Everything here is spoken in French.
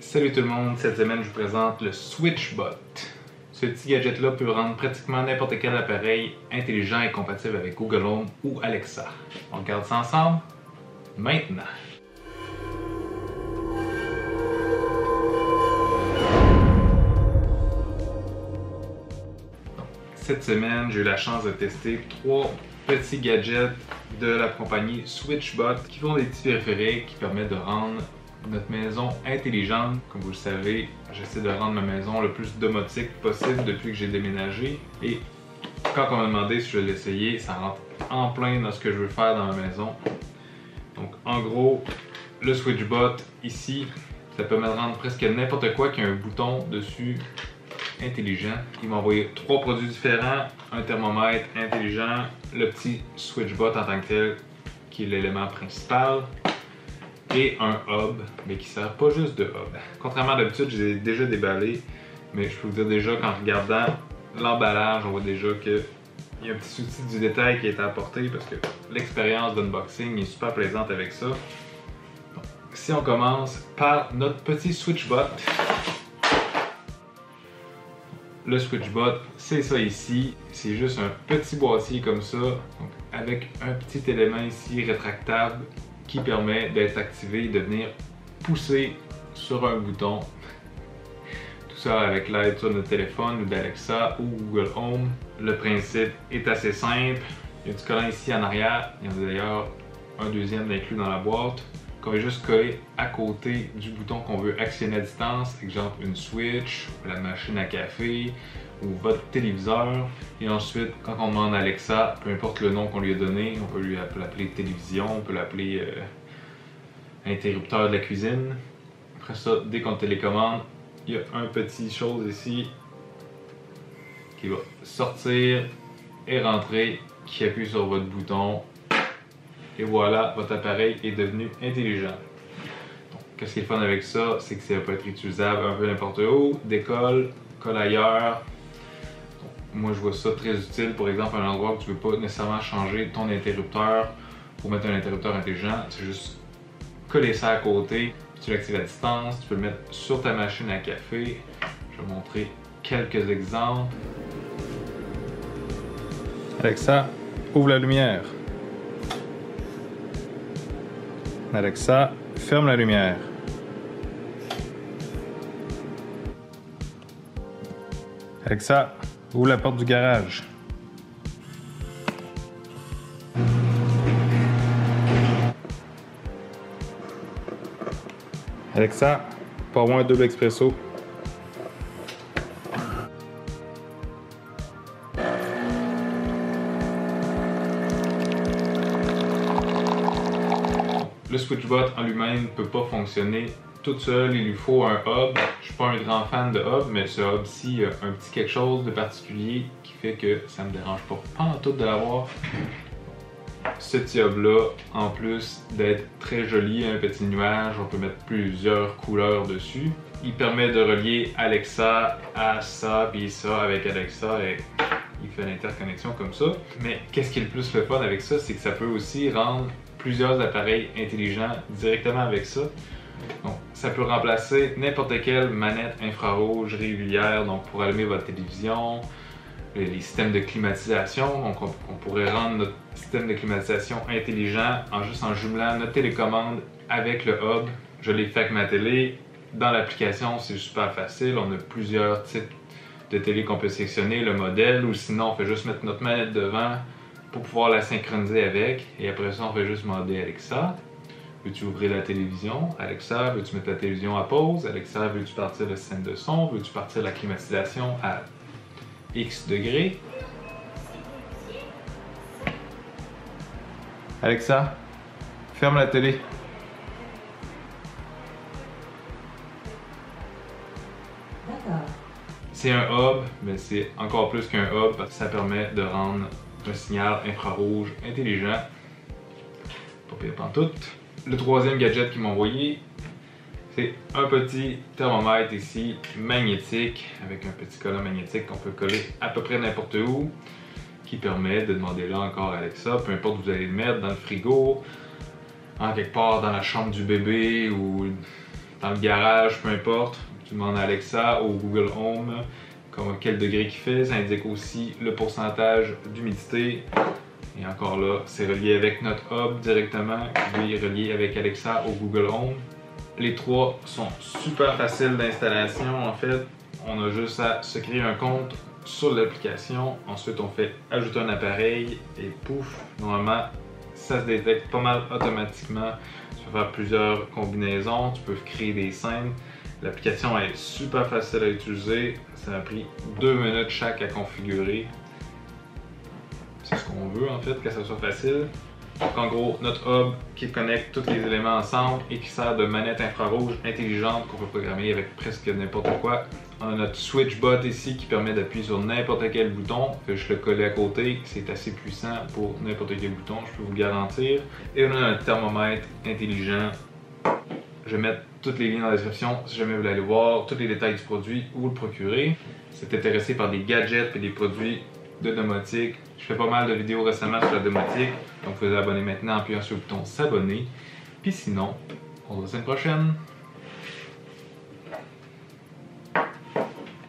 Salut tout le monde, cette semaine je vous présente le SwitchBot. Ce petit gadget-là peut rendre pratiquement n'importe quel appareil intelligent et compatible avec Google Home ou Alexa. On regarde ça ensemble maintenant. Cette semaine, j'ai eu la chance de tester 3 petits gadgets de la compagnie SwitchBot qui font des petits périphériques qui permettent de rendre notre maison intelligente. Comme vous le savez, j'essaie de rendre ma maison le plus domotique possible depuis que j'ai déménagé. Et quand on m'a demandé si je vais l'essayer, ça rentre en plein dans ce que je veux faire dans ma maison. Donc en gros, le SwitchBot ici, ça permet de rendre presque n'importe quoi qui a un bouton dessus intelligent. Il m'a envoyé 3 produits différents, un thermomètre intelligent, le petit SwitchBot en tant que tel, qui est l'élément principal, et un hub, mais qui sert pas juste de hub. Contrairement à d'habitude, je les ai déjà déballés, mais je peux vous dire déjà qu'en regardant l'emballage, on voit déjà qu'il y a un petit souci du détail qui a été apporté parce que l'expérience d'unboxing est super plaisante avec ça. Donc, si on commence par notre petit SwitchBot, le SwitchBot, c'est ça ici. C'est juste un petit boîtier comme ça, donc avec un petit élément ici rétractable qui permet d'être activé, de venir pousser sur un bouton. Tout ça avec l'aide sur notre téléphone ou d'Alexa ou Google Home. Le principe est assez simple. Il y a du collant ici en arrière. Il y en a d'ailleurs un deuxième inclus dans la boîte, qu'on va juste coller à côté du bouton qu'on veut actionner à distance, exemple une Switch, la machine à café ou votre téléviseur. Et ensuite, quand on demande à Alexa, peu importe le nom qu'on lui a donné, on peut l'appeler télévision, on peut l'appeler interrupteur de la cuisine. Après ça, dès qu'on télécommande, il y a un petit chose ici qui va sortir et rentrer, qui appuie sur votre bouton. Et voilà, votre appareil est devenu intelligent. Qu'est-ce qui est le fun avec ça? C'est que ça peut être utilisable un peu n'importe où, décolle, colle ailleurs. Donc, moi, je vois ça très utile, par exemple, à un endroit où tu ne veux pas nécessairement changer ton interrupteur pour mettre un interrupteur intelligent. C'est juste coller ça à côté, puis tu l'actives à distance. Tu peux le mettre sur ta machine à café. Je vais montrer quelques exemples. Alexa, ouvre la lumière. Alexa, ferme la lumière. Alexa, ouvre la porte du garage. Alexa, pour-moi un double expresso. Le SwitchBot en lui-même ne peut pas fonctionner tout seul, il lui faut un hub. Je suis pas un grand fan de hub, mais ce hub-ci a un petit quelque chose de particulier qui fait que ça me dérange pas en tout de l'avoir. Ce petit hub-là, en plus d'être très joli, un petit nuage, on peut mettre plusieurs couleurs dessus. Il permet de relier Alexa à ça, puis ça avec Alexa, et il fait l'interconnexion comme ça. Mais qu'est-ce qui est le plus le fun avec ça, c'est que ça peut aussi rendre plusieurs appareils intelligents directement avec ça. Donc, ça peut remplacer n'importe quelle manette infrarouge régulière, donc pour allumer votre télévision, les systèmes de climatisation. Donc, on pourrait rendre notre système de climatisation intelligent en jumelant notre télécommande avec le hub. Je l'ai fait avec ma télé. Dans l'application, c'est super facile. On a plusieurs types de télé qu'on peut sélectionner, le modèle, ou sinon on fait juste mettre notre manette devant pour pouvoir la synchroniser avec. Et après ça, on fait juste demander Alexa, veux-tu ouvrir la télévision? Alexa, veux-tu mettre la télévision à pause? Alexa, veux-tu partir le système de son? Veux-tu partir la climatisation à X degrés? Alexa, ferme la télé. D'accord. C'est un hub, mais c'est encore plus qu'un hub parce que ça permet de rendre un signal infrarouge intelligent. Pas pire pantoute. Le troisième gadget qu'ils m'ont envoyé, c'est un petit thermomètre ici, magnétique, avec un petit collant magnétique qu'on peut coller à peu près n'importe où, qui permet de demander là encore à Alexa, peu importe où vous allez le mettre, dans le frigo, en quelque part dans la chambre du bébé ou dans le garage, peu importe. Tu demandes à Alexa ou Google Home quel degré qu'il fait. Ça indique aussi le pourcentage d'humidité. Et encore là, c'est relié avec notre hub directement, qui est relié avec Alexa ou Google Home. Les trois sont super faciles d'installation en fait. On a juste à se créer un compte sur l'application. Ensuite, on fait ajouter un appareil et pouf, normalement, ça se détecte pas mal automatiquement. Tu peux faire plusieurs combinaisons, tu peux créer des scènes. L'application est super facile à utiliser. Ça m'a pris 2 minutes chaque à configurer. C'est ce qu'on veut en fait, que ça soit facile. Donc en gros, notre hub qui connecte tous les éléments ensemble et qui sert de manette infrarouge intelligente qu'on peut programmer avec presque n'importe quoi. On a notre switch bot ici qui permet d'appuyer sur n'importe quel bouton. Je le colle à côté, c'est assez puissant pour n'importe quel bouton, je peux vous le garantir. Et on a un thermomètre intelligent. Je vais mettre tous les liens dans la description si jamais vous voulez aller voir tous les détails du produit ou le procurer. Si vous êtes intéressé par des gadgets et des produits de domotique, je fais pas mal de vidéos récemment sur la domotique, donc vous pouvez vous abonner maintenant en appuyant sur le bouton s'abonner. Puis sinon, on se voit la semaine prochaine.